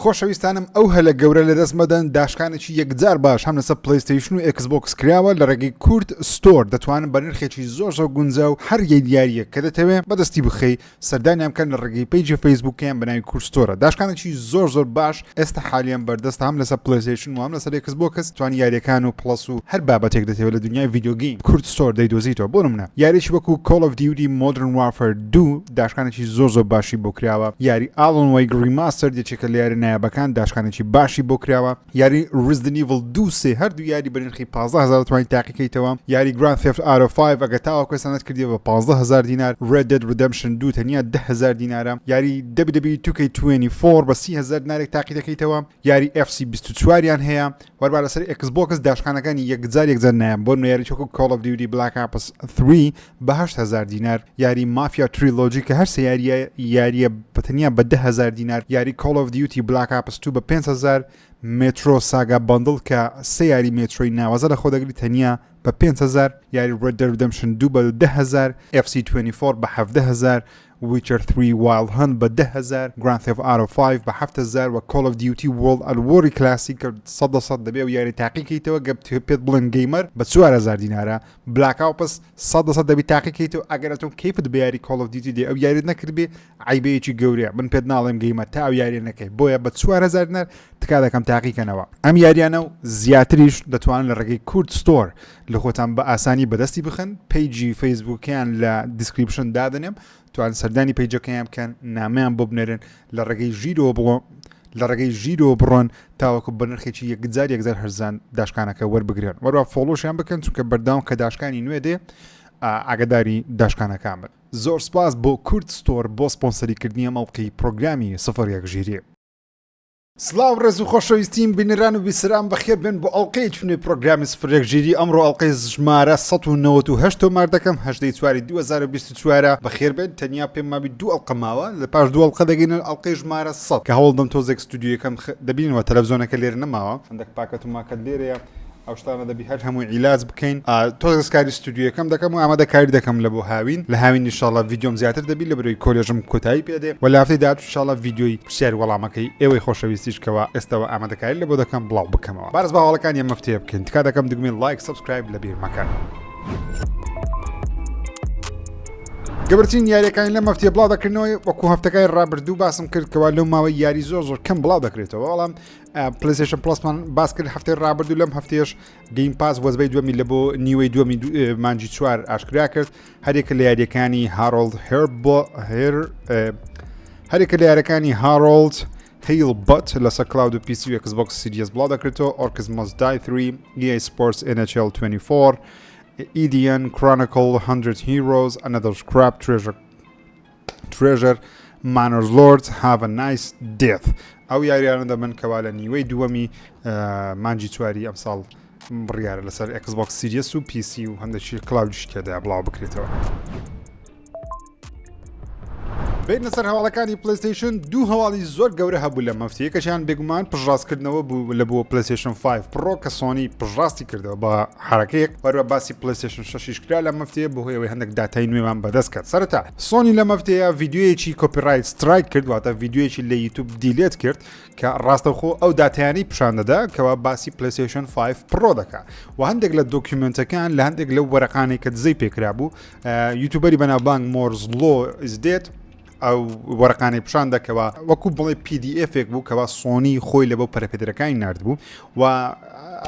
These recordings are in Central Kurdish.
خۆشەویستانم ئەو هەلە گەورە لە دەست مەدەن داشکانێکی یەکجار باش هەم لەسەر پلەیستیشن و ئەکسبۆکس کراوە لە ڕێگەی کورت ستۆر دەتوانن بە نرخێکی زۆر گونجاو و هەر یاریە کە دەتەوێت بەدەستی بخەی سەردانیان بکەن لە ڕێگەی پیجی فەیسبووکیان بەناوی کورت ستۆرە. داشکانێکی زۆر باش ئێستا حالیان بەردەست هەم لەسەر پلەیستیشن و هەم لەسەر ئەکسبۆکس توانی یاریەکان و پلس و هەر بابەتێک دەتەوێت لە دنیای ڤیدیۆ گەیم کورت ستۆر دەیدۆزیتەوە. بۆ نمونە یاریی وەکو Call of Duty Modern Warfare 2 داشکانێکی زۆر باشی بۆ کراوە. یاری Alan Wake Remastered یەکێکە لە یاری نایابەکان داشکانێکی باشی بۆ کراوە. یاری Resident Evil 2 هەردوو یاری بە نرخی 15000 توانی تاقیکەیتەوە. یاری Grand Theft Auto 5 ئەگە تاوەکو سەنەت کردیەوە بە 15000 دینار. Red Dead Redemption 2 تەنیا 10000 دینارە. یاری WWE 2K24 بە 30000 دینارێک تاقیکەیتەوە. یاری FC 24یان هەیە. وەربا لەسەر Xbox داشکانەکانی یەکجار نایە بۆ یاری چۆکو Call of Duty Black Ops 3 بە 8000 دینار. یاری Mafia Trilogy کە هەر سێ یاریە بەتەنیا بە 10000 دینار. یاری Call of Duty Black Ops 2 بە 5000. Metro Saga Bundle کە سێ یاری مێترۆی ناوازە لە خۆ دەگری تەنیا بە 5000. یاری Red Dead Redemption 2 بە 10000. FC24 بە 17000. Witcher 3 Wild Hunt بە 10000. Grand Theft Auto 5 بە 7000 و Call of Duty World at War Classic 100% دەبێ و یاری تاقیکەیتەوە گەب پێت بڵن گەیمەر بە 4000 دینارە. Black Ops 100% دەبی تاقیکەیتەوە ئەگەر تۆ کەیفت بە یاری Call of Duty دێ ئەو یاریت نەکردبێ عیبەیەکی گەورەیە من پێت ناڵێم گەیمە تا ئەو یاری نەکەی بۆیە بە 4000 دینار تکا دەکەم تاقیکەنەوە. ئەم یاریانە و زیاتریش دەتوانن لە ڕێگەی کورت ستۆر لە خۆتان بە ئاسانی بەدەستی بخن. پیجی فەیسبووکیان لە دیسکریپشن دادنێم توان سەردانی پیجەکەیان بکەن نامەیان بۆ بنێرن لە ڕێگەی ژیرۆ بڕۆن تاوەکو بە نرخێکی یەکجار هەرزان داشکانەکە وەربگرن. وەرە فۆلۆشیان بکەن چونکە بەرداوم کە داشکانی نوێ دێ ئاگداری داشکانەکان بن. زۆر سپاس بۆ کورت ستۆر بۆ سپۆنسەریکردنی ئەمەڵقی پرۆگرامی 01 ژیری. سلااو ڕێز و خۆشەویستیم بینەران و بیسران بەخێر بن بۆ ئەڵلقەی چونێ پرۆگرامی 01 ژیری ئەمڕۆ ئەڵلقەی ژمارە 198 تۆمار دەکەم 8 2024 بەخێر بێت تەنیا پێم مابی دوو ئەڵلقە ماوە لە پاش دوو ئەڵلقە دەگەینە ئەڵلقەی ژمارە 100 کە هەوڵدەم تۆزێک ستودیۆکەم دەبینەوە تەلەڤیزۆنەکە لێر نەماوە هەندێک پاکەت و ماکەت لێرەیە ئەو شتانە دەبی هەر هەمووی عیلاج بکەین. تۆزەکاری ستودیۆکەم دەکەم و ئامادەکاری دەکەم لە بۆ هاوین لە هاوین ئینشاڵڵا ڤیدیۆم زیاتر دەبی لە بەرەوەی کۆلێژم کۆتایی پێدێ و لە هەفتەی داهاتوو ئینشاڵڵا ڤیدیۆی پرسیار وەڵامەکەی ئێوەی خۆشەویستیشکەوە ئێستاوە ئامادەکاری لە بۆ دەکەم بڵاو بکەمەوە. بارز باوەڵەکان یە مەفتەیە بکەین تکا دەکەم دگمەی لایک سبسکرایب لە بیر مەکەن. گەبرچین یاریەکانی لە مەفتیە بڵاو دەکردنەوەی وەکو هەفتەکەی ڕابردوو باسم کرد کەوا لەو ماوەی یاری زۆر کەم بڵاو دەکرێتەوە. بەڵام پلەیستیشن پلسمان باس کرد هەفتەی ڕابردوو لەم هەفتەیەش گەیم پاس وەزبەی دووەمی لە بۆ نیوەی دووەمی مانجی 4 ئاشکرا کرد. هەرێکە لە یاریەکانی هارۆڵد هیل بەت لەسەر کلاود و پیسی و Xbox Series بڵاو دەکرێتەوە. Orcus Must Die 3 EA Sports NHL 24 EDN Chronicle 100 Heroes Another Scrap Treasure Manor's Lords Have a Nice Death. ئەو یاریانە دەبن کەوا لە نیوەی دووەمی مانجی 4 ئەمساڵ بڕیارە لەسەر Xbox Series و PC و هەندێکی کلاودیش تێدا بڵاو بکرێتەوە. بین لەسەر هەواڵەکانی پلەیستیشن دوو هەواڵی زۆر گەورە هەبوو لە مەفتەیەکەشیان بێگومان پژڕاستکردنەوە بوو لە بۆ پلەیستیشن 5 پرۆ کە سۆنی پژڕاستی کردەوە بە حرەکەیەک وەرە باسی پلەیستیشن 6 کرا لە مەفتەیە بۆ هۆیەوەی هەندێک داتای نوێمان بەدەست کرد. سەرەتا سۆنی لە مەفتەیە ڤیدیۆیەکی کۆپیڕایت سترایک کرد واتە ڤیدیۆیەکی لە یوتیوب دیلێت کرد کە ڕاستەوخۆ ئەو داتایانی پیشان دەدا کەوا باسی پلەیستیشن 5 پرۆ دەکات و هەندێک لە دۆکیومنتەکان لە هەندێک لەو وەرەقانێک کە دزەی پێکرا بوو یوتیوبەری بەناوبانگ مۆرز لۆ ئیزدێت ئەو وەرەقانەی پیشان دەکەوە وەکو بڵێ PDF بوو کەوا سۆنی خۆی لە بۆ پەرەپێدرەکانی نردبوو و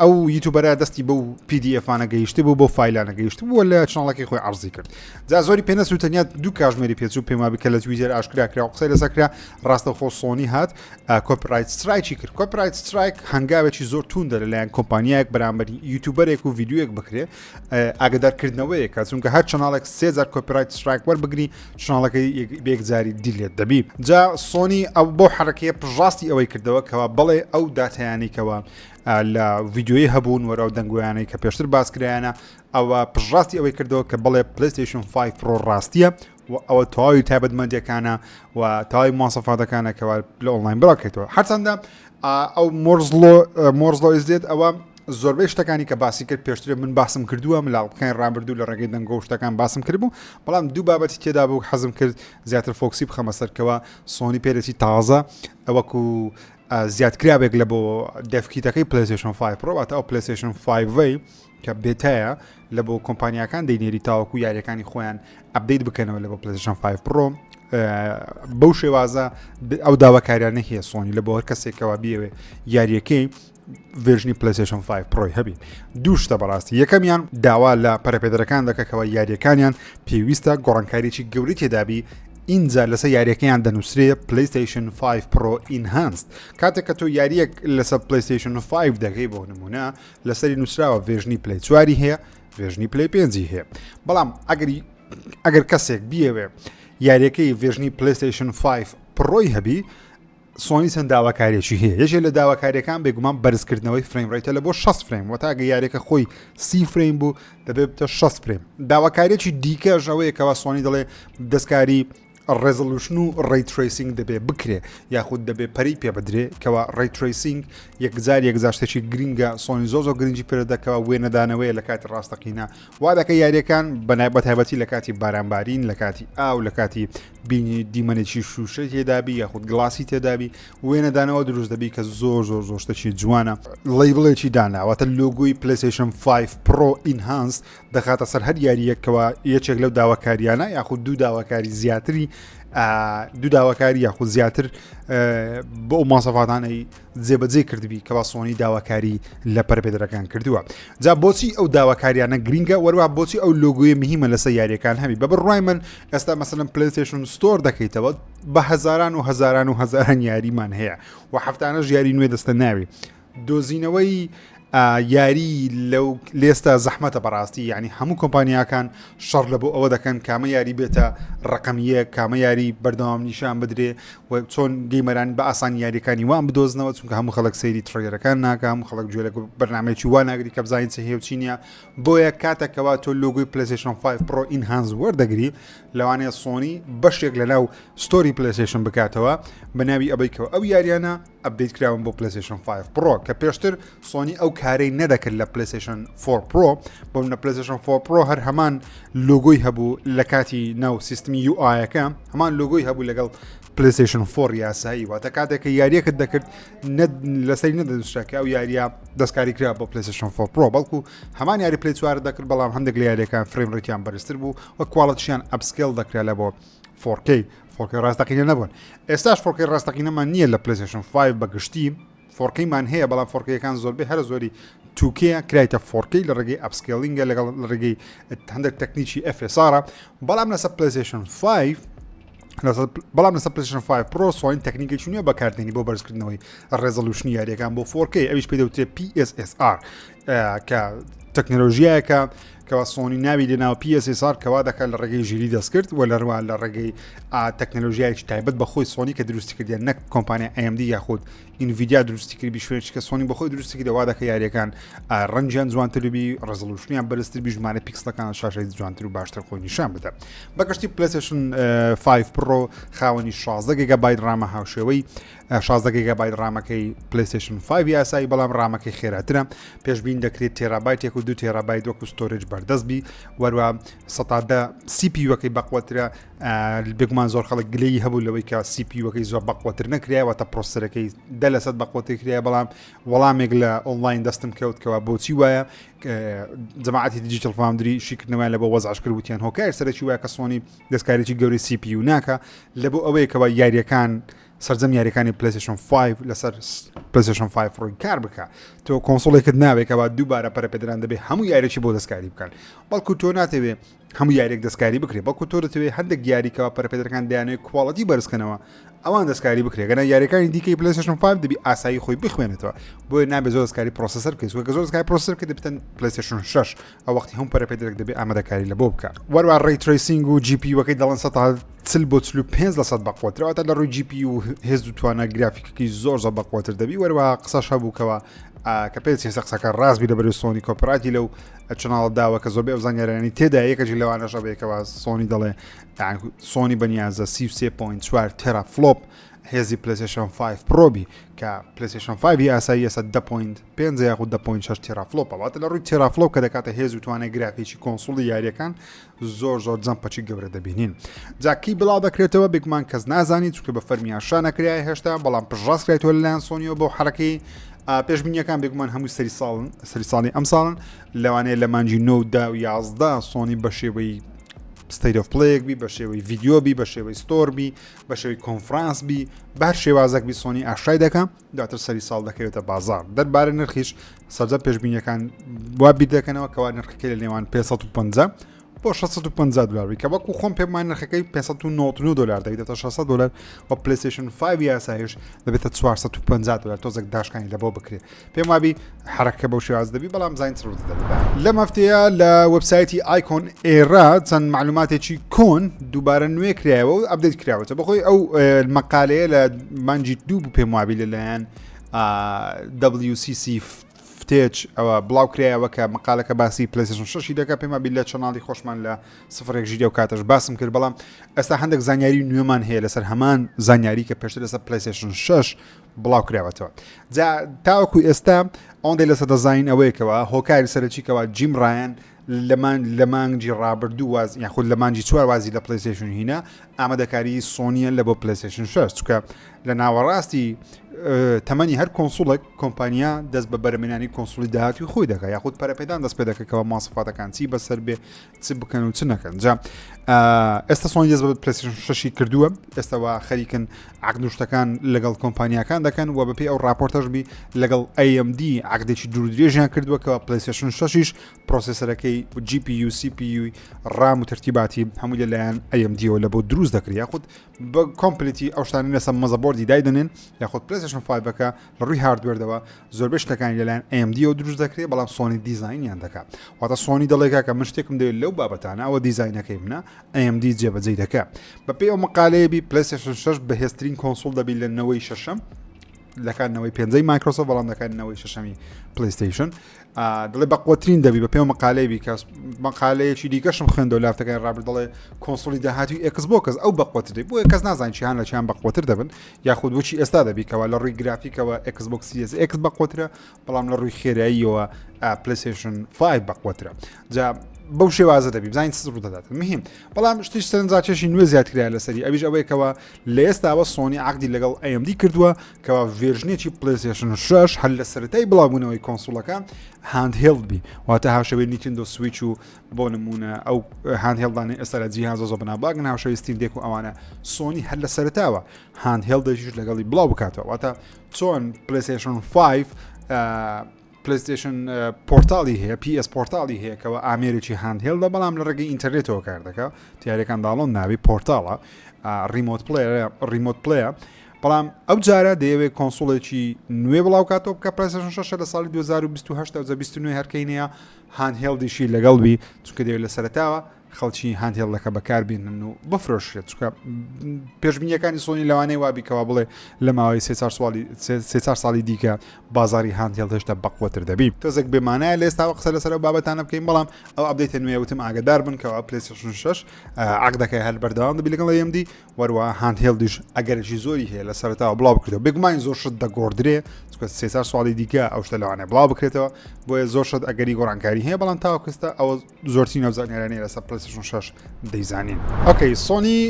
ئەو یوتیوبەرە دەستی بەو PDFانە گەیشتی بوو بۆ فایلانە گەیشت بوو لە چناڵەکەی خۆی عەرزی کرد. جا زۆری پێنەس و تەنیا دوو کاژمێری پێچوو پێما بکە لە تویتر ئاشکرا کرا و قسەی لەسەرکرا ڕاستەوخۆ سۆنی هات کۆپیڕایت سترایکی کرد. کۆپیڕایت سترایک هەنگاوێکی زۆر توندە لەلایەن کۆمپانیایەک بەرامبەر یوتیوبەرێک و ڤیدیۆیەک بکرێ ئاگادارکردنەوەیەکە چونکە هەر چناڵێک 3000 کۆپیڕایت سترایک وەربگری چناڵەکەی بێکجاری دیلێت دەبی. جا سۆنی ئەو بۆ حرەکەیە پژڕاستی ئەوەی کردەوە کەوا بڵێ ئەو داتایانی کەوا لە ڤیدیۆی هەبوون وەرە و دەنگویانەی کە پێشتر باسکرایانە ئەوە پژڕاستی ئەوەی کردەوە کە بڵێ پلەیستیشن 5 پرۆ ڕاستیە و ئەوە تەواوی تایبەتمەندیەکانە و تەواوی مۆسەفاتەکانە کەوا لە ئۆنلاین بڕاکەیتەوە. هەرچەندە ئەو مۆرزلۆ ئیزدێت ئەوە زۆربەی شتەکانی کە باسی کرد پێشتر من باسم کردووە ملاڵەکان ڕابردوو لە ڕێگەی دەنگە و شتەکان باسم کردبوو بەڵام دوو بابەتی تێدا بوو حەزم کرد زیاتر فۆکسی بخەمە سەرکەوە سۆنی پێرەتی تازە ئەوەکو زیادکرابێک لە بۆ دەفکیتەکەی PlayStation 5 Pro واتە ئەو PlayStation 5 کە بێتایە لە بۆ کۆمپانیەکان دەینێری تاوەکو یاریەکانی خۆیان ئەپدەیت بکەنەوە لە بۆ PlayStation 5 Pro بەو شێوازە ئەو داواکاریانە هەیە سۆنی لە بۆ هەر کەسێکەوە بیەوێ یاریەکەی ڤێژنی PlayStation 5 Pro هەبی دوو شتە بەڕاستی یەکەمیان داوا لە پەرەپێدەرەکان دەکەکەوە یاریەکانیان پێویستە گۆڕانکاریی گەوری تێدابی اینجا لەسەر یاریەکەیان دەنووسرێ PlayStation 5 Pro Enhanced کاتێک کە تۆ یاریەک لەسەر PlayStation 5 دەکەی بۆ نمونە لەسەری نووسراوە ڤێژنی Play 4 هەیە ڤێژنی Play 5 هەیە بەڵام ئەگەر کەسێک بیەوێ یاریەکەی ڤێژنی PlayStation 5 Pro هەبی سۆنی چەند داواکاریێکی هەیە یەکێک لە داواکاریەکان بێگومان بەرزکردنەوەی فریم ڕێیتە لە بۆ 60 فریم وەتا ئەگە یاریەکە خۆی 30 فریم بوو دەبێت بتە 60 فریم داواکاریێکی دیکەش ئەوەیەکەوە سۆنی دەڵێ دەستکاری ڕێزۆلوشن و ڕێی تریسینگ دەبێ بکرێ یاخود دەبێ پەری پێ بدرێ کەوا ڕێی تریسینگ یەکجار شتێکی گرینگە سۆنی زۆ گرنگی پێدەکەوە وێنەدانەوەی لە کاتی ڕاستەقینە وا دەکە یاریەکان بە تایبەتی لە کاتی بارانبارین لە کاتی ئاو لە کاتی بینی دیمەنێکی شوشە تێدابی یاخود گڵاسی تێدابی وێنەدانەوە دروست دەبی کە زۆر شتێکی جوانە لەیبڵێکی داناواتە لۆگوی PlayStation 5 Pro Enhanced دەخاتە سەر هەر یاریەکەوە یەکێک لەو داواکاریانە یاخود دوو داواکاری زیاتری دوو داواکاری یاخود زیاتر بۆ ماسەفاتانەی جێبەجێ کردبی کەوا سۆنی داواکاری لە پەرپێدەرەکان کردووە جا بۆچی ئەو داواکاریانە گرینگە وەروە بۆچی ئەو لۆگوی مهمە لەسەر یاریەکان هەبی بە بڕای من ئێستا مەسەلەن PlayStation Store دەکەیتەوە بە هەزاران و هەزاران یاریمان هەیە و هەفتانەش یاری نوێ دەستە ناوی دۆزینەوەی یاری لەو لێستا زەحمەتە بەڕاستی یعنی هەموو کۆمپانیاکان شەڕ لە بۆ ئەوە دەکەن کامە یاری بێتە ڕقمیە کامە یاری بەردەوام نیشان بدرێ و چۆن گەیمەران بە ئاسان یاریەکانی وان بدۆزنەوە چونکە هەموو خەڵک سەیری تڕێرەکان ناکە هەموو خەڵک گوێ لە بەرنامەیەکی وا ناگری کە بزانین چه هەیە و چی نییە بۆیە کاتێکەوە تۆ لۆگۆی PlayStation 5 Pro Enhanced وەردەگری لەوانەیە سۆنی بەشێک لەناو ستۆری PlayStation بکاتەوە بە ناوی ئەبەیکەوە ئەو یاریانە ئەپدەیت کراون بۆ PlayStation 5 Pro کە پێشتر سۆنی ئەو کارەی نەدەکرد لە PlayStation 4 Pro بۆ منە PlayStation 4 Pro هەر هەمان لۆگۆی هەبوو لە کاتی ناو سیستمی UI-یەکە هەمان لۆگۆی هەبوو لەگەڵ PlayStation 4 یاسایی واتە کاتێککە یاریەکەت دەکرد لەسەری نەدەدوشتەکە ئەو یاریە دەستکاری کرا بۆ PlayStation 4 Pro بەڵکو هەمان یاری Play 4 دەکرد بەڵام هەندێک لە یاریەکان فریم ڕێتیان بەرزتر بوو و کواڵەتیشیان ئەپسکێل دەکرا لە بۆ 4K ڕاستەقینە نەبوون ئێستاش 4K ڕاستەقینەمان نییە لە PlayStation 5 بەگشتی 4Kمان هەیە بەڵام 4Kەکان زۆربەی هەر زۆری 2K کرایتە 4K لە ڕێگەی ئەپسکێلینگە لەگەڵ ڕێگەی هەندێک تەکنیکی FSR بەڵام لەسەر PlayStation 5 بەڵام لەسەر PlayStation 5 Pro سۆنی تەکنیکێکی نوێ بەکاردێنی بۆ بەرزکردنەوەی ڕێزەلوشنی یاریەکان بۆ 4K ئەویش پێ دەوترێت PSSR کە تەکنۆلۆژیایەکە کەوا سۆنی ناوی لەناو PSSR کەوا دەکات لە ڕێگەی ژیری دەستکرد و لەڕوا لە ڕێگەی تەکنۆلۆژیایکی تایبەت بەخۆی سۆنی کە دروستی کردیان نەک کۆمپانیا AMD یاخود ئینڤیدیا دروستی کردی شوێنی کە سۆنی بەخۆی دروستی کردەوە دەکە یاریەکان ڕەنجیان جوانتربی ڕێزۆلوشنیان بەرزتر بی ژمارە پیکسلەکان شاشەی جوانتر و باشتر خۆی نیشان بدە بەگشتی PlayStation 5 Pro خاوەنی 16 گیگابایت ڕامە هاوشێوەی 16 گیگابایت ڕامەکەی PlayStation 5 یاسایی بەڵام ڕامەکەی خێراترە پێشبین دەکرێت تێرابایتێک و 2 تێرابایت وەکو ستۆرج بەردەستبی وەروە 110 CPU-وەکەی بەقوەترە بێگومان زۆر خەڵک گلەی هەبوو لەوەی کە CPU-وەکەی زۆر بەقوەتر نەکرایەوە پرۆسەرەکەی 10% بەقوەتی کرایە بەڵام وەڵامێک لە ئۆنلاین دەستم کەوتکەوە بۆچی وایە جەماعەتی دیجیتال فاوندری شیکردنەوەیان لە بۆ وەزعشکرد وتیان هۆکار سەرەکی وایە کە سۆنی دەستکارێکی گەوری CPU ناکە لە بۆ ئەوەیەکەوە یاریەکان سەرجەم یاریەکانی PlayStation 5 لەسەر PlayStation 5 ڕۆی کار بکە تۆ کۆنسۆڵێکت ناوێکەوە دووبارە پەرەپێدران دەبێت هەموو یاریێکی بۆ دەستکاری بکەن بەڵکو تۆ ناتەوێت هەموو یاریێک دەستکاری بکرێت بەڵکو تۆ دەتەوێت هەندێک یاریکەوە پەرەپێدەرەکان دەیانێت کواڵەتی بەرزکەنەوە ئەوان دەستکاری بکرێت گەنە یاریەکانی دیکەی PlayStation 5 دەبی ئاسایی خۆی بخوێنێتەوە بۆیە نابێت زۆر دەستکاری پرۆسەسەر بکەیت وەکە زۆر دەستکاری پرۆسەسەر کە دەبێتن PlayStation 6 ئەو وەختی هەموو پەرەپێدەرێک دەبێت ئامادەکاری لە بۆ بکات وەروە ڕێی تریسینگ و GPU-وەکەی دەڵێن 45% بەقوترەوەتە لە ڕووی GPU هێز و توانە گرافیکەکەی زۆر بەقوتر دەبی وەروە قسەش هەبووکەوە کە پێ قسەکە ڕاستبی لە بەرەوەی سۆنی کۆپراتی لەو چناڵ داوە کە زۆربەی ئەو زانیاریانی تێدا یەکەی لەوانەشە بێکەوە سۆنی دەڵێ سۆنی بەنیازە 33.4 تێرا فلۆپ هێزی پلیستیشن 5 پرۆبی کە پلیستیشن 5 ئاسایی ئێستا 10.5 یاخود 10.6 تێرافلۆپە واتە لە ڕووی تێرافلۆپ کە دەکاتە هێز و توانای گرافیکی کۆنسۆڵی یاریەکان زۆر جەمپەچی گەورە دەبینین جاکی بڵاو دەکرێتەوە بێگومان کەس نازانی چونکە بە فەرمیان شانەکرای هێشتا بەڵام پژڕاست کرێتەوە لەلایەن سۆنیەوە بۆ حرەکەی پێشبینیەکان بێگومان هەموو سەری ساڵی ئەم ساڵن لەوانەیە لە مانجی 9 و 11 سۆنی بە شێوەی ستیت ئۆف پلەیەک بی بە شێوەی ڤیدیۆ بی بە شێوەی ستۆر بی بە شێوەی کۆنفرانس بی بەر شێوازێک بی سۆنی ئاشای دەکەم دواتر سەری ساڵ دەکەوێتە بازار دەربارە نرخیش سەرجە پێشبینیەکان وا بیر دەکەنەوە کەوا نرخەکەی لە نێوان 550 بۆ 650 دلار کە وەکو خۆم پێمان نرخەکەی 599 دلار دەبێتە 600 دلار و پلیستیشن 5 یاسایش دەبێتە 450 دلار تۆزێک داشکانی لەبۆ بکرێت پێم وابی حرەکە بەو شێواز دەبی بەڵام زین سڕ دەبێت لە مەفتەیە لە وەبسایتی ئایکۆن ئێرا چەند معلوماتێکی کۆن دووبارە نوێ کرایەوە و ئەپدەیت کراوەتە بەخۆی ئەو مەقالەیە لە مانجی 2 بوو پێم وابی لەلایەن WCC ئەوە بڵاو کرایەوە کە مقالەکە باسی پلیستیشن 6 دەکە پێم وابی لە چەناڵی خۆشمان لە سفرێک ژیدە و کاتەش باسم کرد بەڵام ئێستا هەندێک زانیاری نوێمان هەیە لەسەر هەمان زانیاری کە پێشتر لەسەر پلیستیشن 6 بڵاو کراوەتەوە جا تاوەکو ئێستا ئەوەندەی لەسەر دەزاین ئەوەیەکەوە هۆکاری سەرەکیکەوە جیم ڕایەن لە مانگی ڕابردوو واز یاخود لە مانجی 4 وازی لە پلیستیشن هینە ئامادەکاری سۆنیە لە بۆ پلیستیشن 6 چونکە لە ناوەڕاستی تەمەنی هەر کۆنسۆڵێک کۆمپانیا دەست بە بەرهەمهێنانی کۆنسۆڵی داهاتی خۆی دەکات یاخود پەرەپێدان دەست پێ دەکەکەوە ماسفاتەکان چی بەسەر بێ چ بکەن و چ نەکەن جا ئێستا سۆنی دەست بە پلیستیشن 6 کردووە ئێستاوا خەریکن عقدشتەکان لەگەڵ کۆمپانیاکان دەکەن و بەپێی ئەو راپۆرتەش بی لەگەڵ AMD عقدێکی دوورودرێژیان کردووە کە پلیستیشن 6 پرۆسسەرەکەی GPU CPU ڕام و ترتیباتی هەموو لەلایەن AMD و لە بۆ دروست دەکرێت یاخود بە کۆمپلیتی ئەو شتانی لەسەر مەزەبۆردی دایدنێن یاخود پلیستیشن 5ەکە لە ڕووی هاردوێردەوە زۆربەی شتەکانی لەلایەن AMD و دروست دەکرێت بەڵام سۆنی دیزاینیان دەکات واتە سۆنی دەڵێکا کە من شتێکم دەوێت لەو بابەتانە ئەوە دیزاینەکەی منە AMD جێبەجێ دەکات بەپێی ئەو مقالەیەبی پلیستیشن 6 بەهێزترین کۆنسۆڵ دەبی لە نەوەی شەشەم لەکانەوەی پێنجەی مایکرۆسۆفت بەڵام دەکاتنەوەی شەشەمی پلیستیشن دڵێ بەقوترین دەبی بە پێ مقالەیەبی کە مقالەیەکی دیکەشم خوێندەوە لافتەکان ڕابرد دەڵێ کۆنسۆڵی داهاتی ئەکسبۆکس ئەو بەقوتری بۆ کەس نازانین چیان لە چیان بەقوتر دەبن یاخود بۆچی ئێستا دەبیکەوە لە ڕووی گرافیکەوە ئەکسبۆکس سیریز X بەقوترە بەڵام لە ڕووی خێراییەوە پلیستیشن 5 بەقوترە جا بەو شێوازە دەبی بزانین چ ڕوو دەدات مهم بەڵام شتی سەرنجاکێشی نوێ زیاترای لەسەری ئەویش ئەوەیەکەوە لە ئێستاوە سۆنی عقدی لەگەڵ AMD کردووە کەوا ڤێرژنێکی پلیستیشن 6 هەر لە سەرەتای بڵاوبوونەوەی کۆنسۆڵەکان هاندهێڵد بی واتە هاوشەوەی نیتندۆ سویچ و بۆ نمونە ئەو هاندهێڵدانی ئێستا لە جیهاز زۆ بناباگن هاوشەوی ستیم دێک و ئەوانە سۆنی هەر لە سەرەتاوە هاندهێڵدەژیش لەگەڵی بڵاو بکاتەوە واتە چۆن پلیستیشن 5 پلیستیشن پۆرتاڵی هەیە PS پۆرتاڵی هەیە کەەوە ئامێرێکی هاندهێڵدە بەڵام لە ڕێگەی ئینتەرنێتەوە کار دەکات تیارەکان داڵۆن ناوی پۆرتاڵە ریمۆت پلەیە بەڵام ئەو جارە دەیەوێت کۆنسۆڵێکی نوێ بڵاوکاتەوە بکە پلیستیشن 6 لە ساڵی 2028 هەرکەینەیە هاندهێڵدیشی لەگەڵبی چونکە دەوێت لە سەرەتاوە خەڵکی هاندهێڵەکە بەکاربێنن و بفرۆشرێت چونکە پێشبینیەکانی سۆنی لەوانەیە وابیکەوە بڵێ لە ماوەی 3 ساڵی دیکە بازاری هاندهێڵ هێشتا بەقوتر دەبی تۆزێک بێمانایە لە ئێستا قسە لەسەر بابەتانە بکەین بەڵام ئەو ئەپدەیتە نوێوتم ئاگدار بن کەەوە پلیستیشن 6 عقدەکەی هەر بەردەوام دەبی لەگەڵ AMD وەروە هاندهێڵدیش ئەگەرێکی زۆری هەیە لە سەرەتاوە بڵاو بکرێتەوە بێگومان زۆر شت دەگۆڕدرێ چونکە 3 ساڵی دیکە ئەو شتە لەوانەیە بڵاو بکرێتەوە بۆیە زۆر شت ئەگەری گۆڕانکاری هەیە بەڵام تاوەکەستا ئەوە زۆرترین نەوزانیارانەیە لەسەر پلیستیشن 6 دەیزانین ئۆکەی سۆنی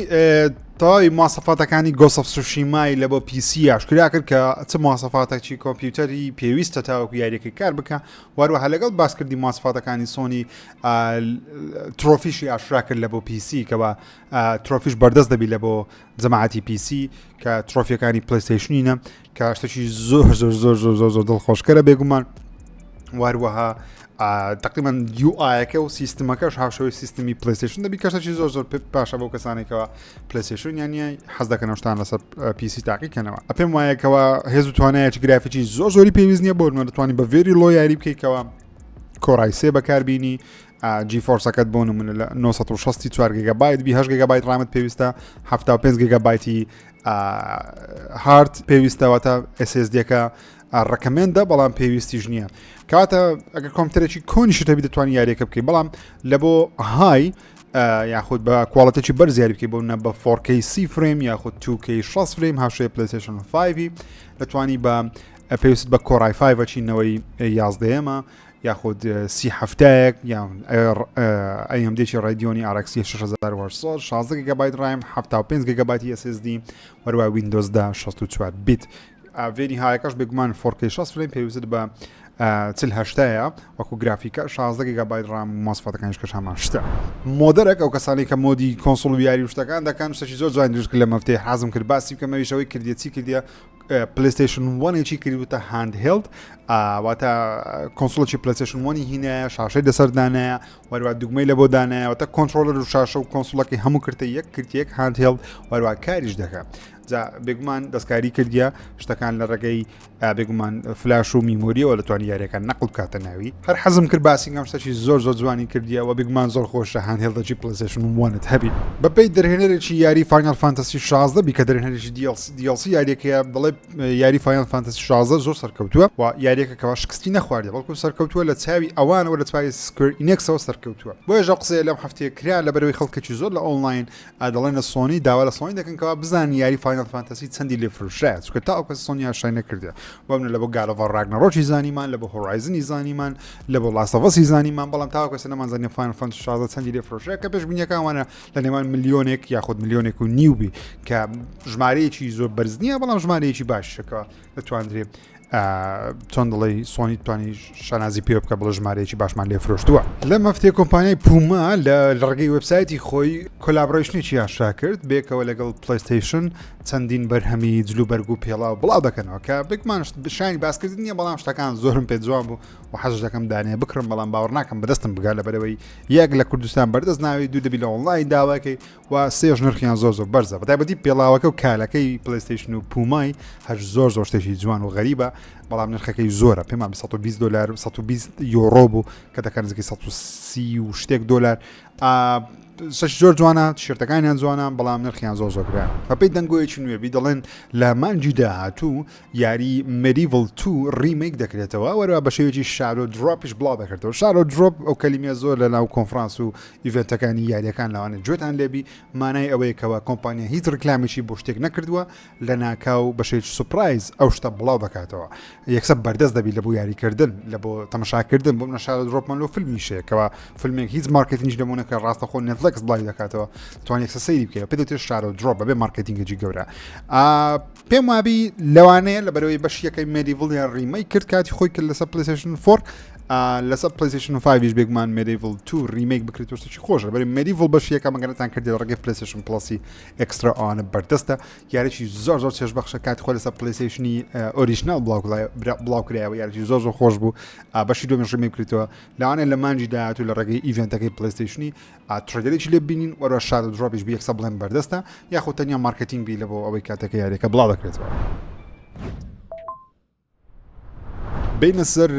تاوی مواصفاتەکانی گۆست ئۆف سوشیمای لە بۆ PC ئاشکرا کرد کە چه مواصفاتێکی کۆمپیوتەری پێویستە تاوەکو یاریەکەی کار بکە وەروەها لەگەڵ باسکردی مواصفاتەکانی سۆنی ترۆفیشی ئاشرا کرد لە بۆ PC کەەوە ترۆفیش بەردەست دەبی لە بۆ جەماعەتی PC کە ترۆفیەکانی پلیستیشنینە کە شتێکی زۆر دڵخۆشکەرە بێگومان وەروەها تقریبا UIەکە و سیستمەکەش هاوشەوەی سیستمی پلیستیشن دەبی کەشتێکی زۆر پاشە بۆ کەسانێکەوە پلیستیشن یانە حەز دەکەنەوە شتان لەسەر PC تاقیکەنەوە پێم وایەکەوە هێز و توانایەکی گرافیکی زۆری پێویست نییە بۆ دەتوانانی بە ڤێری لۆ یاری بکەیتەوە کۆڕای 3 بەکاربینی جیفۆرسەکەت بۆ نمونە لە 964 گیگابایت بی 8 گیگابایت ڕامت پێویستە 75 گیگابایتی هارد پێویستەوەتە SSDەکە ڕکەمێندە بەڵام پێویستیش نییە کاتە ئەگەر کۆمپیوتەرێکی کۆنیشت هەبی دەتوانانی یاریەکە بکەیت بەڵام لە بۆ های یاخود بە کوواڵەتێکی بەر زیاری بکەی بۆ بە 4K 30 فریم یاخود 2K 60 فریم هاوشەیە پلیستیشن 5 دەتوانی بە پێویست بە کۆڕای 5 چینەوەی 11 یاخود 37 یان AMD رادیۆنی RX 6800 16 گیگابایت رام 75 گیگابایت SSD وەروە ویندۆز 10 64 بیت ئاڤێنی هایەکەش بێگومان 4K 60 فریم پێویست بە 48 وەکو گرافیکە 16 گیگابایت رام مۆسفەتەکانیش کەش هەمان شتە مۆدەرێک ئەو کەسانی کە مۆدی کۆنسۆڵ و یاری شتەکان دەکەن شتێکی زۆر جوان دروست کرد لە مەفتەی حەزم کرد باسی بکەمەویشەوەی کردیەتی کردیە پلیستیشن 1 کردوتە هاندهێلد واتە کۆنسۆڵی پلیستیشن 1 هینە شاشەی دەسەردانەیە وەروە دوگمەی لە بۆ دانایە واتە کۆنتترۆلەر و شاشە و کۆنسۆڵەکەی هەموو کردە یەک کردیەک هاندهێلد وەروە کاریش دەکات بێگومان دەستکاری کردیە شتەکان لە ڕێگەی بێگومان فلاش و میمۆریەوە لە توانی یاریەکان نەقل کاتە ناوی هەر حەزم کرد باسیگەم شتێکی زۆر جوانی کردیەوە بێگومان زۆر خۆشە هاندهێڵدەی پلیستیشن 1 هەبی بەپێی دەرهێنەرێکی یاری فاینال فانتەسی 16 بیکە دەرهێنەرێکی DLC یاریەکەیە دەڵێ یاری فاینال فانتەسی 16 زۆر سەرکەوتووە و یاریەکەکەەوە شکستی نەخواردی بەڵکو سەرکەوتووە لە چاوی ئەوانەوە لە چای سکوێر ئینێکسەوە سەرکەوتووە بۆیە ژە قسەیە لەم هەفتەیە کرا لە بەرەوەی خەڵکێکی زۆر لە ئۆنلاین دەڵێن لە سۆنی داوا لە سۆنی دەکەنکەوە بزانانی یاری فاینال فانتەسی چەندی لێ فروشایە چونکە تا ئەو کەس سۆنیا شای نەکردێ بۆمنە لە بۆ گالۆڤ ڕاگنەڕۆکی زانیمان لە بۆ هۆرایزنی زانیمان لە بۆ لاسەڤەسی زانیمان بەڵام تا ئەو کەسە نەمانزانێ فاینال فانتەسی 16 چەندی لێ فروشایە کە پێشبینیەکانوانە لە نێوان ملیۆنێک یاخود ملیۆنێک و نیوبی کە ژمارەیەکی زۆر بەرز نییە بەڵام ژمارەیەکی باشەکە دەتوانرێت چۆن دڵی سۆنی توانی شانازی پێ بکە بڵە ژمارەیەکی باشمان لێ فرۆشتووە لە مەفتەی کۆمپانیای پوما لە ڕێگەی وبسایتی خۆی کۆلابڕیشنێکی ئاشا کرد بێکەوە لەگەڵ پلیستیشن چەندین بەرهەمی جلو بەرگ و پێڵاو بڵاو دەکەنەوە کە بێکمان شانی باسکردن نیە بەڵام شتەکان زۆرم پێ جوان بوو و حەز دەکەم دانێ بکڕم بەڵام باوەڕ ناکەم بەدەستم بگا لە بەرەوەی یەک لە کوردستان بەردەست ناوی دوو دەبی لە ئۆنلاین داواکەی و سێژ نرخیان زۆر بەرزە بەتایبەتی پێڵاوەکە و کالەکەی پلیستیشن و پومای هەر زۆر شتێکی جوان و غەریبە بەڵام نرخەکەی زۆرە پێمان 120 دلار 120 یۆرۆ بوو کە دەکەن زگی 130 و شتێک دلار سەش زۆر جوانە تیشرتەکانیان جوانە بەڵام نرخیان زۆرگران بەپێی دەنگۆیەکی نوێبی دەڵێن لە مانجی داهاتوو یاری مدیڤل 2 ریمیک دەکرێتەوە وەرە بە شێوەیەکی شارۆ دروپیش بڵاو دەکردەوە شارۆ دروپ ئەو کەلیمە زۆر لە ناو کۆنفرانس و ئیڤنتەکانی یاریەکان لەوانە گوێتان لێبی مانای ئەوەیەکەوە کۆمپانیا هیچ ڕکلامێکی بۆ شتێک نەکردووە لە ناکاو بەشێکی سوپرایز ئەو شتە بڵاو دەکاتەوە یەکسە بەردەست دەبی لە بۆ یاریکردن لە بۆ تەماشاکردن بۆ نەشارە دروپمان لە فیلمیشەیەکەوە فیلمێک هیچ مارکتینگ لەمونەکە ڕاستەخۆ نێتفلیکس بڵاوی دەکاتەوە توانێک سەیری بکەیە پێ دەوتێت شارۆ دروپ بەبێ مارکتینگێکی گەورە پێم وابی لەوانەیە لە بەرەوەی بەش یەکەی مدیڤڵ یان ریمیک کرد کاتی خۆی کرد لەسەر پلیستیشن 4 لەسەر پلیستیشن 5 بێگومان مدیڤڵ 2 ریمیک بکرێت شتێکی خۆشە بەرەی مدیڤڵ بەش یەکە مەگەنەتان کردێت ڕێگەی پلیستیشن پلسی ئەکسترا ئەوانە بەردەستە یاریی زۆر چێژ بەخشە کاتی خۆی لەسەر پلیستیشنی ئۆریژینال بڵاو کرایەوە یاریی زۆر خۆش بوو بەشی دومێ ریمیک بکرێتەوە لەوانەیە لە مانجی داهاتوو لە ڕێگەی ئیڤنتەکەی پلیستیشنی ترێدەرێکی لێ بینین وەرە شارۆ دروپیش بە یەکسە بڵێن بەردەستە یاخود تەنیا مارکتینگ بی لە بۆ ئەوەی کاتەکە یاریەکە بڵاو دەکرێتەوە بینە سەر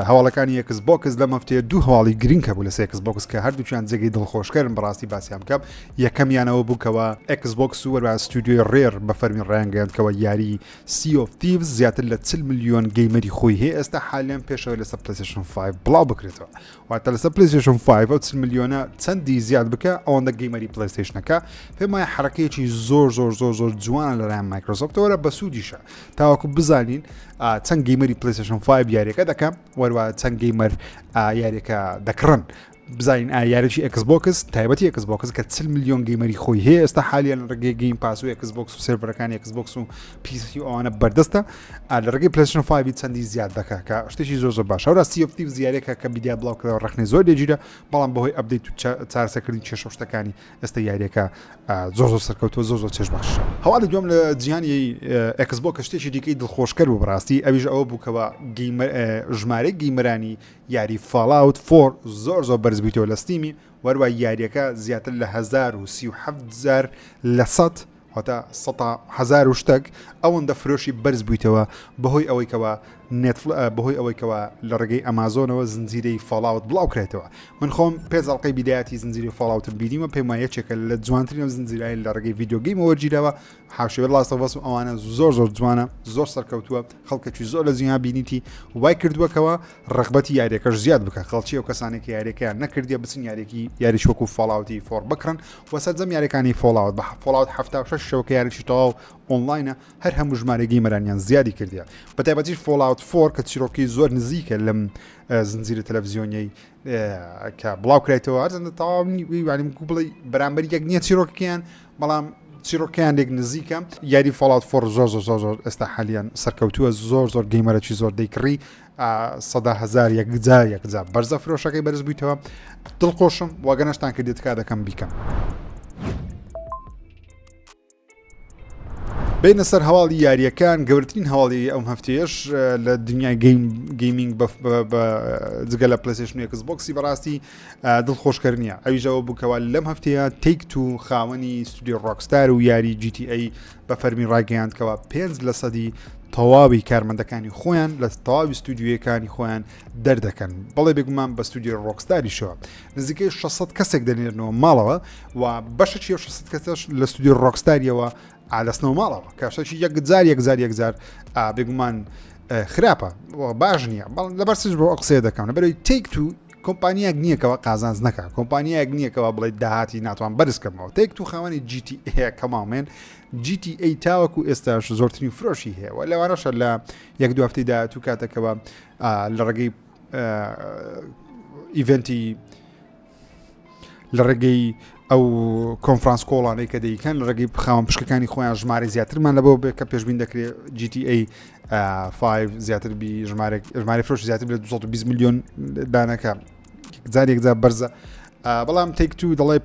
هەواڵەکانی Xbox لە مەفتەیە دوو هەواڵی گرنگ هەبوو لە Xbox کە هەردووچیان جێگەی دڵخۆشکەرن بەڕاستی باسییان بکەم یەکەمیانەوە بووکەوە Xbox و وەرە ستودیۆی ڕێر بە فەرمی ڕایانگەیاندکەوە یاری Sea of Thieves زیاتر لە 40 ملیۆن گەیمەری خۆی هەیە ئێستا حالیان پێشەوە لەسەر PlayStation 5 بڵاو بکرێتەوە واتە لەسەر PlayStation 5 ئەو 40 ملیۆنە چەندی زیاد بکە ئەوەندە گەیمەری PlayStationەکە پێم وایە حرەکەیەکی زۆر جوانە لەلایەن مایکرۆسۆفتەوە بە سوودیشە تاوەکو بزانین چەند گەیمەری PlayStation 5 یاریەکە دەکەم وەروە چەند گەیمەر یاریەکە دەکڕن بزانین یاریی Xbox تایبەتی Xbox کە 40 ملیۆن گەیمەری خۆی هەیە ئێستا حالیان ڕێگەی گەیم پاس و Xbox و سێڤەرەکانی Xbox و PC ئەوانە بەردەستە لە ڕێگەی PlayStation 5 چەندی زیاد دەکات کە شتێکی زۆر باش هەورا Sea of Thieves یاریەکە کە بیدیا بڵاوکەوە ڕخنەی زۆر لێگیرە بەڵام بەهۆی ئەپدەیت و چارەسەرکردنی کێشە شتەکانی ئێستا یاریەکە زۆر سەرکەوتووە زۆر چێژ بەخشە هەواڵی دوم لە جیهانی Xbox شتێکی دیکەی دڵخۆشکەر بوو بەڕاستی ئەویش ئەوە بووکەوە ژمارەی گەیمەرانی یاری Fallout 4 زۆر بەرز بوویتەوە لە ستیمی وەروە یاریەکە زیاتر لە 1037,000 لە 100 هەتا 100,000 شتێک ئەوەندە فرۆشی بەرز بوویتەوە بەهۆی ئەوەیکەوە بەهۆی ئەوەیکەوە لە ڕێگەی ئەمازۆنەوە زنجیرەی فۆڵاوت بڵاو کرێتەوە. من خۆم پێزاڵقەی بیدایەتی زنجیری فۆڵاوتم بیدیمە پێم وایە یەکێکە لە جوانترین زنجیرای لە ڕێگەی ڤیدیۆگەیمەوە گیرەوە. حاشوێ لاست ئۆف ئەس ئەوانە زۆر جوانە، زۆر سەرکەوتووە، خەڵکێکی زۆر لە زیان بینیتی وای کردووەکەوە ڕغبەتی یاریەکەش زیاد بکە، خەڵکی و کەسانێکی یاریەکەیان نەکردیە بچن یاریش وەکو فۆڵاوتی فۆر بکڕن و سەرجەم یاریەکانی فۆڵاوت بە فۆڵاوت 76 شەوکە یاریی تەواو ئۆنلاینە هەر هەموو ژمارەی مەرانیان زیادی کردیە. بەتایبەتیش فۆڵاوت 4 کە چیرۆکی زۆر نزیکە لەم زنجیرە تەلەڤیزیۆنیەی کە بڵاو کرێتەوە هەرچەندە تەواو بڵێ بەرامبەر یەک نییە چیرۆکیان، بەڵام چیرۆکیان لێک نزیکە. یاری فۆڵاوت 4 زۆر ئێستا حالیان سەرکەوتووە، زۆر گەیمەرەی زۆر دەیکڕی 100,000 یەکجار بەرزە فرۆشەکەی بەرز بوویتەوە. دڵخۆشم واگەنەشتان کردێت کا دەکەم بیکەم. بینە سەر هەواڵی یاریەکان گەورەترین هەواڵی ئەم هەفتەیەش لە دنیای گەیمینگ جگە لە پلەیستیشن و ئەکسبۆکسی بەڕاستی دڵخۆشکردنیە. ئەویژەوە بووکەوە لەم هەفتەیە تێک-تو خاوەنی ستودیۆ ڕۆکستار و یاری GTA بە فەرمی ڕاگەیاندکەوە 5% تەواوی کارمەندەکانی خۆیان لە تەواوی ستودیۆیەکانی خۆیان دەردەکەن. بەڵێ بێگومان بە ستودیۆ ڕۆکستاریشەوە نزیکەی 600 کەسێک دەنێرنەوە ماڵەوە و بەشێکی 600 کەسەش لە ستودیۆ ڕۆکستاریەوە ئالەستنەوە ماڵەوە کاشتێکی یەکجار بێگومان خراپە باش نییە. لەبەرسش بۆ قسێ دەکەم لەبەرەوەی تێک-تو کۆمپانیایەک نییەکەوە قازانز نەکە، کۆمپانیایەک نییەکەوە بڵێ داهاتی ناتوان بەرزکەمەوە. تێک-تو خاوەنی GTA کەماڵمێن GTA تاوەکو ئێستاش زۆرترین فرۆشی هەیە و لەوانەشە لە یەک دو هەفتەیدا تو کاتێکەوە لە ڕێگەی ئیڤنتی لە ڕێگەی ئەو کۆنفرانس کۆڵانەی کە دەیکەن لە ڕێگەی خاوەن پشکەکانی خۆیان ژمارە زیاترمان لەبەوە بێ کە پێشبین دەکرێت GTA 5 زیاتر ژمارە فرۆش زیاتر بێت 220 میلیۆن دانەکە جارێکجار بەرزە. بەڵام تێک-تو دەڵێ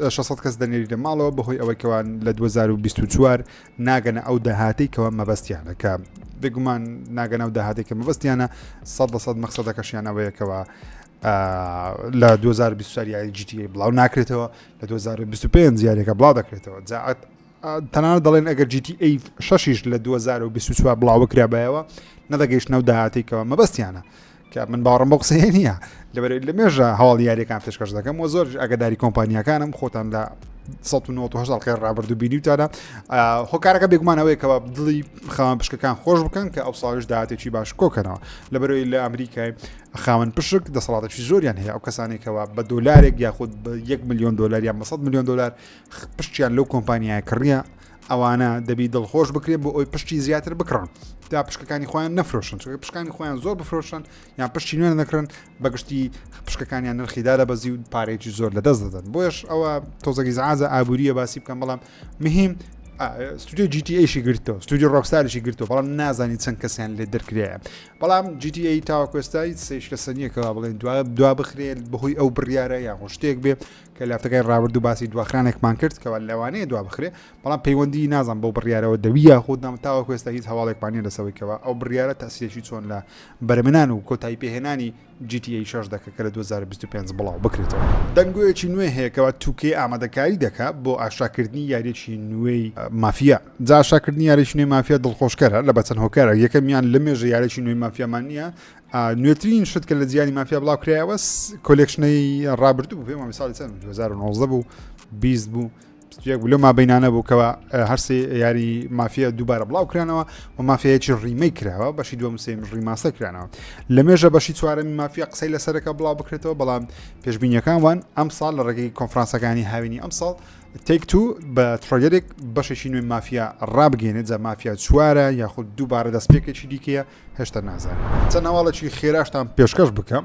600 کەس دەنێری لە ماڵەوە بەهۆی ئەوەیەوەوان لە 2024 ناگەنە ئەو داهاتەی کەەوە مەبەستیانە کە بێگومان ناگەنە ئەو داهاتێک کە مەبەستیانە 100% مەقسەدەکەشیان ئەوەیەکەوە لە 2024 یاری GTA بڵاو ناکرێتەوە، لە 2025 یاریەکە بڵاو دەکرێتەوە. تەنانەت دەڵێن ئەگەر GTA 6 لە 2024 بڵاو بکرابایەوە نەدەگەیشتنە و داهاتێکەوە مەبەستیانە کە من باوەڕم بۆ قسەیە نییە. لەبەرەوەی لە مێژە هەواڵ یاریەکان پێشکەش دەکەم و زۆر ئەگەداری کۆمپانیەکانم خۆتان لە 1970 ئەڵقەی ڕابردوو بینیوتانە هۆکارەکە بێگومانەوەیکەوە دڵی خاوەن پشکەکان خۆش بکەن کە ئەو ساڵش داهاتێکی باش کۆکەنەوە. لەبەرەوەی لە ئەمریکای خاوەن پشک دەسەڵاتێکی زۆریان هەیە، ئەو کەسانێکەوە بە دۆلارێک یاخود بە 1 ملیۆن دلار یان 100 میلیۆن دلار پشتیان لەو کۆمپانیای کڕیە ئەوانە دەبی دڵخۆش بکرێت بۆ ئەوی پشتی زیاتر بکڕن تا پشکەکانی خۆیان نەفرۆشن، چونکە پشکانی خۆیان زۆر بفرۆشن یان پشتی نوێن نەکڕن بەگشتی پشکەکانیان نرخیدارە بەزی و پارێکی زۆر لەدەست دەدەن. بۆیش ئەوە تۆزەگی زعازە ئابووریە باسی بکەم، بەڵام مهم ستودیۆ GTA گرتەوە، ستودیۆ ڕۆکستاریشی گرتەوە، بەڵام نازانی چەند کەسیان لێ دەرکرایە. بەڵام GTA تاوەکوێستایی سێش کەسەنیەکەوە بڵێن دوا بخرێت بەهۆی ئەو بڕیارە یان شتێک بێ کە لافتەکەی ڕابردوو باسی دواخرانێکمان کرد کەەوە لەوانەیە دوا بخرێ، بەڵام پەیوەندی نازان بەو بڕیارەوە دەویە خودنام تاوەکوێستا هیچ هەواڵێکمانە لەسەوەیکەوە ئەو بڕیارە تاسیێکی چۆن لە بەرمنان و کۆتایی پێهێنانی GTA 6 دەکە کە لە 2025 بڵاو بکرێتەوە. دەنگوەیەکی نوێ هەیەکەوە توکێ ئامادەکاری دەکات بۆ ئاشاکردنی یاریێکی نوێی مافیا. جا ئاشاکردنی یاریێکی نوێی مافیا دڵخۆشکەرە لە بەچەند هۆکارە. یەکەمیان لە مێژە یاریێکی نوێی مافیامان نییە، نوێترین شت کە لە جیانی مافیا بڵاو کرایەوە کۆلێکشنەی ڕابردوو پێم ساڵی چەند 2019 بوو 20 بوو لەو مابینانە بوو کەەوە هەرسێ یاری مافیا دووبارە بڵاو کرانەوە و مافیایەکی ڕیمەی کراوە بەشی دووەم سێم ڕیماسە کرانەوە. لە مێژە بەشی چوارەمی مافیا قسەی لەسەرەکە بڵاو بکرێتەوە، بەڵام پێشبینیەکان وان ئەم ساڵ لە ڕێگەی کۆنفرانسەکانی هاوینی ئەم ساڵ تێک-تو بە تڕۆگەرێک بەشێکی نوێی مافیا ڕابگەێنێت جا مافیا چوارە یاخود دووبارە دەستپێکێکی دیکەیە هێشتا نازانێت. چەند ناواڵێکی خێراشتان پێشکەش بکەم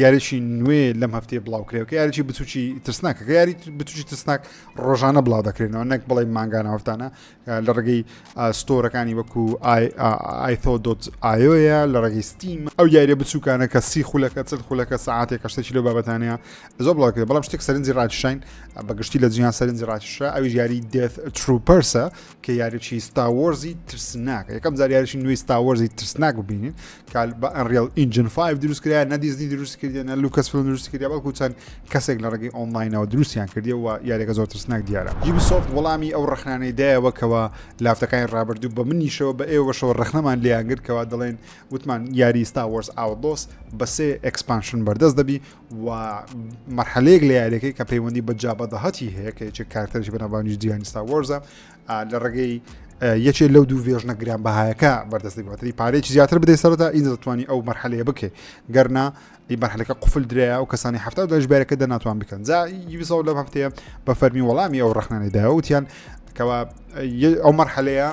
یاریی نوێ لەم هەفتەیە بڵاو کرێەوە یاریی بچوکی ترسناکە کە یاری بچوکی ترسناک ڕۆژانە بڵاو دەکرێنەوە نەک بڵێ مانگانە هەفتانە لە ڕێگەی ستۆرەکانی وەکو iTho.io لە ڕێگەی ستیم ئەو یاریە بچووکانە کە 30 خولەکە 40 خولەکە ساعاتێک شتێکی لەو بابەتانەیە زۆر بڵاو کرێت، بەڵام شتێک سەرنجی ڕاکێشین بەگشتی لە جیهان سەرنجی ڕاتشە ئەوی یاری دێت تروپەرسە کە یاریی ستا وەرزی ترسناکە یەکەم زار یاریشی نوێی ستا وەرزی ترسناک ببینین کال بە ئەنریل ئینجن 5 دروستکرا نە دیزنی دروست کردیە نە لوکەس فیلم دروست کردیا بەڵکو چەند کەسێک لە ڕێگەی ئۆنلاینەوە دروستیان کردیە و یاریەکە زۆر ترسناک دیارە یوبیسۆفت وەڵامی ئەو ڕەخنانەی دایەوەکەوە لافتەکانی ڕابردوو بە منیشەوە بە ئێوە بەشەوە ڕەخنەمان لیاگرکەوە دەڵێن وتمان یاری ستا وەرز ئاوتدۆس بە سێ ئەکسپانشن بەردەست دەبی و مەرحەلەیەک لە یاریەکەی کە پەیوەندی بە جابەدەهەتی هەیە کە یەکێک کارکتەرێکی بەناوبانگی جیهانی ستا وەرزە لە ڕێگەی یەکێ لەو دوو ڤێژنە گران بەهایەکە بەردەستی باتری پارێکی زیاتر بدەی سەرەتا ئین دەتوانانی ئەو مەرحەلەیە بکێ گەرنا مەرحەلەکە قفل درێە و کەسانی هەفتە دەژبارەکە دەناتوان بکەن جا یوبیسۆفت لەم هەفتەیە بە فەرمی وەڵامی ئەو ڕەخنانەیدا وتیان کەوا ئەو مەرحەلەیە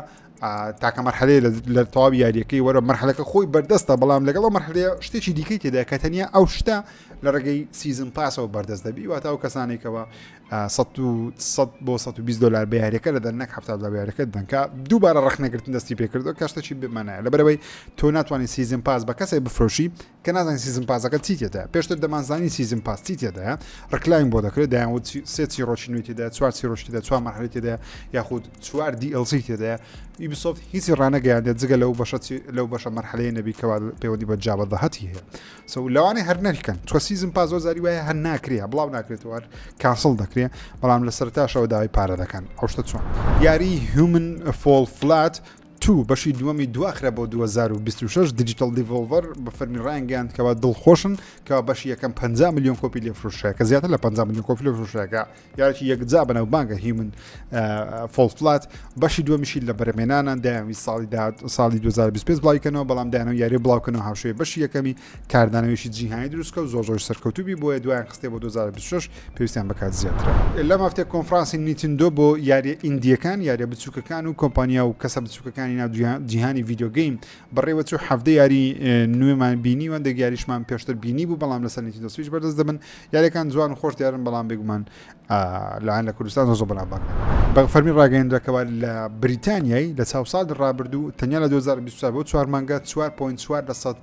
تاکە مەرحەلەیە لە تەواوی یاریەکەی وەرە مەرحەلەکە خۆی بەردەستە بەڵام لەگەڵ مەرحەلەیە شتێکی دیکەی تێدا کە تەنیا ئەو شتە لە ڕێگەی سیزن پاسەوە بەردەست دەبی واتە ئەو کەسانێکەوە 100 بۆ 120 دلار بە یاریەکە لە دەنەک هەفتە لە یاریەکە دەنکە دووبارە ڕەخنەگرتن دەستی پێکردەوە کەشتێکی بمانایە لەبەرەوەی تۆ ناتوانانی سیزن پاس بە کەسێک بفرۆشی کە نازانی سیزن پاسەکە چی تێدایە پێشتر دەمانزانی سیزن پاس چی تێدایە ڕکلایم بۆ دەکرێت دایانوت سێ چیرۆکی نوێی تێدایە چوار چیرۆکی تێدایە چوار مەرحەلەی تێدایە یاخود چوار DLC تێدایە یوبیسۆفت هیچی ڕانەگەیاندێت جگە لەو بەشە مەرحەلەیە نەبی کەوا پەیوەندی بە جابەدەهەتی هەیە لەوانەیە هەر نەریکەن چوە سیزن پاس زۆر زاری وایە هەر ناکرێ بڵاو ناکرێتەوە کانسڵ دەکرێت بەڵام لە سەرتاشەوە داوای پارە دەکەن ئەوشتە چۆن یاری هیومن فۆڵ فلات تو بەشی دووەمی دواخرا بۆ 2026 دیجیتال دیڤۆلڤەر بە فەرمی ڕایانگەیاند کەوا دڵخۆشن کەوا بەشی یەکەم 50 میلیۆن کۆپی لێ فرۆشرا کە زیاتر لە 50 میلیۆن کۆپی لێ فرۆشراکە یاریی یەکجا بەناو بانگە هیومن فۆڵ فلات بەشی دووەمیشی لە بەرهمێنانە داوی ساڵی 2025 بڵاوکەنەوە بەڵام دایانەوە یاری بڵاوکەنەوە هاوشێ بەشی یەکەمی کاردانەوەیشی جیهانی دروستکە و زۆر سەرکەوتوبی بۆیە دوایان خستێ بۆ 2026 پێویستیان بەکات زیاترە لەم هەفتەیە کۆنفرانسی نیتندۆ بۆ یاریە ئیندیەکان یاریە بچووکەکان و کۆمپانیا و کەسە بچووکەکانی ناو جیهانی ڤیدیۆ گەیم بەڕێوە چوو هەفتەی یاری نوێمان بینی وەندێک یاریشمان پێشتر بینی بوو بەڵام لەسەر نیتندۆ سویچ بەردەست دەبن یاریەکان جوان و خۆش دیارن بەڵام بێگومان لەوان لە کوردستان زۆر بەناوبانگ بە فەرمی ڕاگەیاندراکەوە لە بریتانیای لە چاوسال ڕابردوو تەنیا لە 2024 بۆ 4 مانگە 4.4%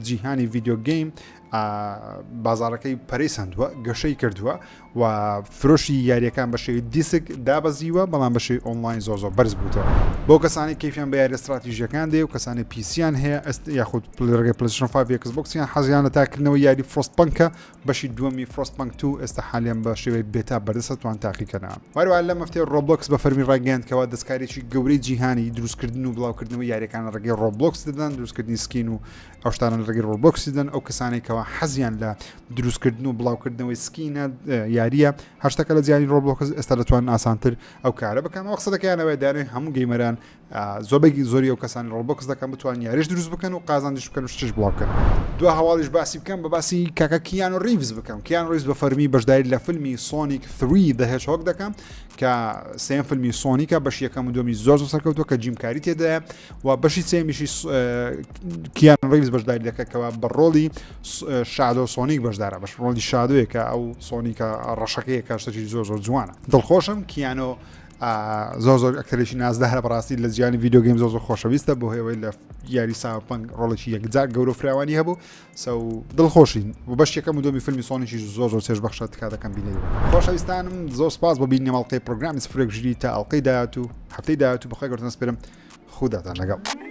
جیهانی ڤیدیۆ گەیم بازارەکەی پەرەیساندووە گەشەی کردووە و فرۆشی یاریەکان بە شێوی دیسک دابەزیوە بەڵام بە شێوی ئۆنلاین زۆر بەرز بووتەوە بۆ کەسانی کەیفیان بە یاری استراتیژیەکان دێ و کەسانی پیسیان هەیە یاخود ڕێگەی پلەیستیشن 5 ئەکسبۆکسیان حەزیان لە تاکردنەوەی یاری فرۆستپانکە بەشی دووەمی فرۆستپانک 2 ئێستا حالیان بە شێوەی بێتا بەردەستە توان تاقیکەنەوە وەروە لەم هەفتەیە ڕۆبلۆکس بە فەرمی ڕاگەیاندکەوە دەستکارێکی گەورەی جیهانی دروستکردن و بڵاوکردنەوەی یاریەکان لە ڕێگەی ڕۆبلۆکس دەدەن دروستکردنی سکین و ئەو شتانە لە ڕێگەی ڕۆبلۆکس دەدەن ئەو کەسانێکەوە حەزیان لە دروستکردن و بڵاوکردنەوەی سکینە یاریە هەشتەکە لە جیهانی ڕۆبلۆکس ئێستا دەتوانن ئاسانتر ئەو کارە بکەن ئەو قسەدەکەیانەوەی دانێ هەموو گەیمەران زۆربەی زۆری ئەو کەسانی ڕۆبلۆکس دەکەن بتوانن یاریش دروست بکەن و قازانجیش بکەن و شتش بڵاو بکەن دو هەواڵیش باسی بکەم بە باسی کاکە کیانۆ ریڤز بکەم کیانۆ ریڤز بە فەرمی بەشداری لە فیلمی سۆنیک 3 The Hedgehog دەکەم کە سێم فیلمی سۆنیکە بەشی یەکەم و دووەمی زۆر سەرکەوتووە کە جیمکاری تێدایە و بەشی سێمیشی کیانۆ ریڤز بەشداری دەکەکەوە بە ڕۆڵی شادۆ سۆنیک بەشدارە بەش ڕۆڵی شادۆیەکە ئەو سۆنیکە ڕەشەکەیە کاشتێکی زۆر جوانە دڵخۆشم کیانۆ زۆر ئەکتەرێکی نازدارە بەڕاستی لە جیهانی ڤیدیۆ گەیم زۆر خۆشەویستە بۆ هێوەی لە یاری سایبەرپانک ڕۆڵێکی یەکجار گەورە فراوانی هەبوو دڵخۆشین و بەش یەکەم و دووەمی فیلمی سۆنیکی زۆر سێژ بەخشە تکاتەکەم بینێ خۆشەویستانم زۆر سپاس بۆ بینی مەڵقەی پرۆگرامی سفرێک ژیری تا ئەڵلقەی داهات و هەفتەی داهات و بەخێر گەورتن سپێرم خوداتان لەگەڵ